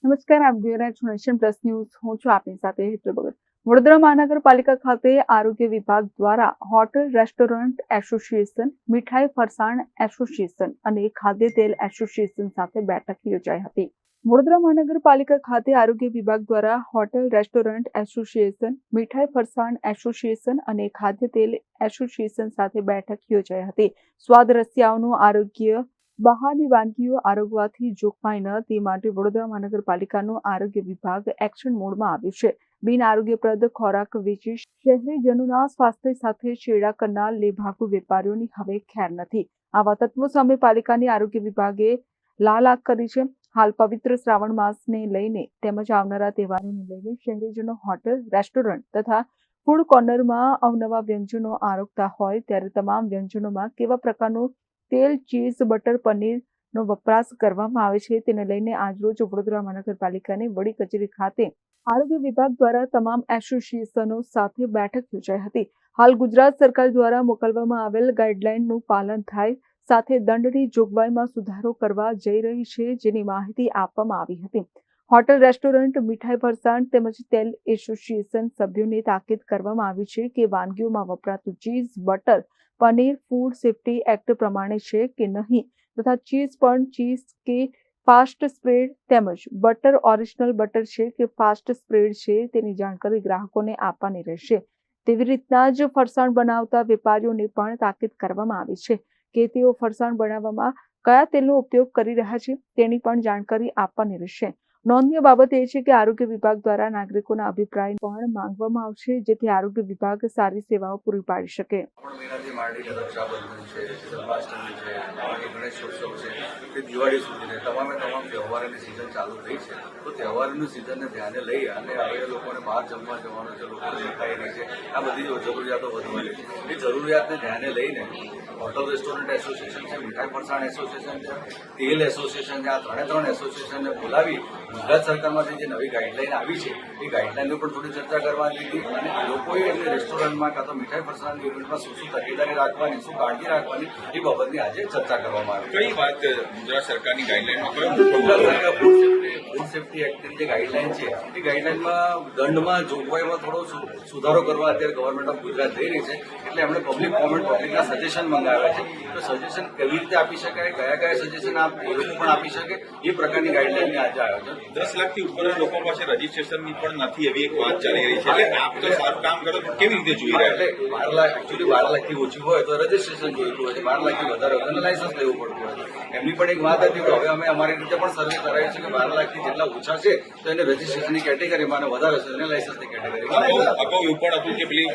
નમસ્કાર, આપ જોઈ રહ્યા છો નેશન પ્લસ ન્યૂઝ. હું છું આપની સાથે હેતલ ભગત. વડોદરા મહાનગરપાલિકા ખાતે આરોગ્ય વિભાગ દ્વારા હોટેલ રેસ્ટોરન્ટ એસોસિએશન, મીઠાઈ ફરસાણ એસોસિએશન અને ખાદ્ય તેલ એસોસિએશન સાથે બેઠક યોજાઈ હતી. વડોદરા મહાનગરપાલિકા ખાતે આરોગ્ય વિભાગ દ્વારા હોટેલ રેસ્ટોરન્ટ એસોસિએશન, મીઠાઈ ફરસાણ એસોસિએશન અને ખાદ્ય તેલ એસોસિએશન સાથે બેઠક યોજાઈ હતી. સ્વાદ રસિયાઓનું આરોગ્ય, બહારની વાનગીઓ આરોગવાથી જોખમાય ન તે માટે વડોદરા મહાનગરપાલિકાનો આરોગ્ય વિભાગ એક્શન મોડમાં આવ્યું છે. બિન આરોગ્યપ્રદ ખોરાક વેચી શહેરીજનોના સ્વાસ્થ્ય સાથે ચેડા કરનાર લેભાગુ વેપારીઓની હવે ખેર નથી. આવા તત્વો સામે પાલિકાની આરોગ્ય વિભાગે લાલ આંખ કરી છે. હાલ પવિત્ર શ્રાવણ માસને લઈને તેમજ આવનારા તહેવારોને લઈને શહેરીજનો હોટેલ, રેસ્ટોરન્ટ તથા ફૂડ કોર્નરમાં અવનવા વ્યંજનો આરોગતા હોય ત્યારે તમામ વ્યંજનોમાં કેવા પ્રકારનું તેલ, ચીઝ, બટર, પનીરનો વપરાશ કરવામાં આવે છે તેને લઈને આજરોજ વડોદરા મહાનગરપાલિકાની વડી કચેરી ખાતે આરોગ્ય વિભાગ દ્વારા તમામ એસોસિએશનો સાથે બેઠક યોજાઈ હતી. હાલ ગુજરાત સરકાર દ્વારા મોકલવામાં આવેલ ગાઈડલાઈનનું પાલન થાય સાથે દંડની જોગવાઈમાં સુધારો કરવા જઈ રહી છે, જેની માહિતી આપવામાં આવી હતી. હોટેલ, રેસ્ટોરન્ટ, મીઠાઈ ફરસાણ તેમજ તેલ એસોસિએશન સભ્યોને તાકીદ કરવામાં આવી છે કે વાનગીઓમાં વપરાતું cheese, butter, paneer food safety act પ્રમાણે છે કે નહીં તથા ચીઝ પણ ચીઝ કે ફાસ્ટ સ્પ્રેડ તેમજ બટર ઓરિજિનલ બટર છે કે ફાસ્ટ સ્પ્રેડ છે તેની જાણકારી ગ્રાહકોને આપવાની રહેશે. તેવી રીતના જ ફરસાણ બનાવતા વેપારીઓને પણ તાકીદ કરવામાં આવી છે કે તેઓ ફરસાણ બનાવવામાં કયા તેલનો ઉપયોગ કરી રહ્યા છે તેની પણ જાણકારી આપવાની રહેશે. નોંધનીય બાબત એ છે કે આરોગ્ય વિભાગ દ્વારા નાગરિકોના અભિપ્રાય પણ માંગવામાં આવશે, જેથી આરોગ્ય વિભાગ સારી સેવાઓ પૂરી પાડી શકે. દિવાળી સુધી તમામ તહેવારોની સિઝન ચાલુ થઈ છે, તો તહેવારોની સિઝનને ધ્યાને લઈ અને હવે લોકોને બહાર જમવા જવાનું છે, લોકોને દેખાઈ રહી છે, આ બધી જરૂરિયાતો વધવાની છે. એ જરૂરિયાતને ધ્યાને લઈને હોટલ રેસ્ટોરન્ટ એસોસિએશન છે, મીઠાઈ ફરસાણ એસોસિએશન છે, તેલ એસોસિએશન છે, આ ત્રણ એસોસિએશનને બોલાવી ગુજરાત સરકારમાંથી જે નવી ગાઈડલાઈન આવી છે એ ગાઈડલાઈનની પણ થોડી ચર્ચા કરવાની હતી અને લોકોએ એમની રેસ્ટોરન્ટમાં કાં તો મીઠાઈ ફરસાણ યુનિટમાં શું તકેદારી રાખવાની, શું કાળજી રાખવાની એ બાબતની આજે ચર્ચા કરવામાં આવી. કઈ વાત ગુજરાત સરકારની ગાઈડલાઈનમાં ફૂડ સેફ્ટી એક્ટની જે ગાઈડલાઈન છે એ ગાઈડલાઈનમાં દંડમાં જોગવાઈમાં થોડો સુધારો કરવા અત્યારે ગવર્મેન્ટ ઓફ ગુજરાત થઈ રહી છે, એટલે એમણે પબ્લિક કોમેન્ટ, પબ્લિકના સજેશન મંગાવ્યા છે. તો સજેશન કેવી રીતે આપી શકાય, કયા સજેશન એ લોકો પણ આપી શકે એ પ્રકારની ગાઈડલાઈનને આજે આયોજન. 10 લાખથી ઉપરના લોકો પાસે રજીસ્ટ્રેશનની પણ નથી એવી એક વાત ચાલી રહી છે, એટલે આપ તો સારું કામ કરો તો કેવી રીતે જોઈ રહ્યા? એટલે 12 લાખ એકચ્યુઅલી 12 લાખથી ઓછી હોય તો રજીસ્ટ્રેશન જોઈતું હોય છે, 12 લાખથી વધારે હોય તો લાયસન્સ લેવું પડતું હોય છે. એમની પણ એક વાત હતી કે હવે અમે અમારી રીતે પણ સર્વે કરાવી છે કે 12 લાખથી જેટલા ઓછા છે તો એને રજીસ્ટ્રેશનની કેટેગરીમાં અને વધારે છે એને લાયસન્સની કેટેગરીમાં. અગાઉ એવું પણ હતું કે પેલી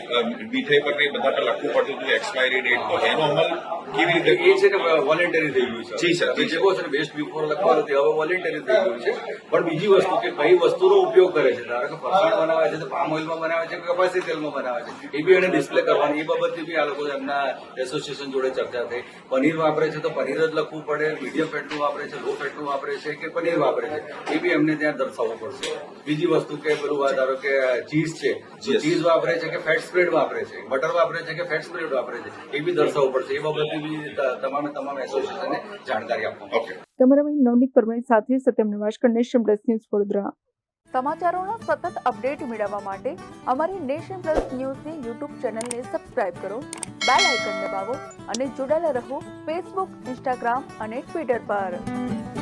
મીઠાઈ પર બધા પર લખવું પડતું હતું એક્સપાયરી ડેટ, તો એનો અમલ કેવી રીતે? એ છે કે વોલેન્ટરી થઈ ગયું છે. જી સર, જે કહો છો ને બેસ્ટ બિફોર લખવાનું તે હવે વોલેન્ટરી થઈ ગયું છે. પણ બીજી વસ્તુ કે કઈ વસ્તુનો ઉપયોગ કરે છે, ધારો કે ફરસાણ બનાવે છે તો પામ ઓઇલમાં બનાવે છે કે કપાસી તેલમાં બનાવે છે, એ બી એને ડિસ્પ્લે કરવાની, એ બાબતની બી આ લોકો એમના એસોસિએશન જોડે ચર્ચા થઈ. પનીર વાપરે છે તો પનીર જ લખવું પડે, મીડિયમ ફેટનું વાપરે છે, લો ફેટનું વાપરે છે કે પનીર વાપરે છે એ બી એમને ત્યાં દર્શાવવું પડશે. બીજી વસ્તુ કે પેલું ધારો કે ચીઝ છે, ચીઝ વાપરે છે કે ફેટ સ્પ્રેડ વાપરે છે, બટર વાપરે છે કે ફેટ સ્પ્રેડ વાપરે છે એ બી દર્શાવવું પડશે. એ બાબતની બી તમામ એસોસિએશનને જાણકારી આપવામાં. કેમેરામેન નવનીત પરમાર સાથે Satyam Nivaskar, Nation Plus News Vadodara. સમાચારોનો સતત અપડેટ મેળવવા માટે અમારી નેશન પ્લસ ન્યૂઝની યુટ્યુબ ચેનલને સબસ્ક્રાઇબ કરો, બેલ આઇકન દબાવો અને જોડાયેલા રહો ફેસબુક, ઇન્સ્ટાગ્રામ અને ટ્વિટર પર.